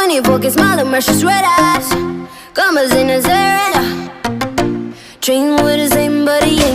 Funny porque smile and rush ruedas. Como in a Zereda. Train with the same buddy, yeah.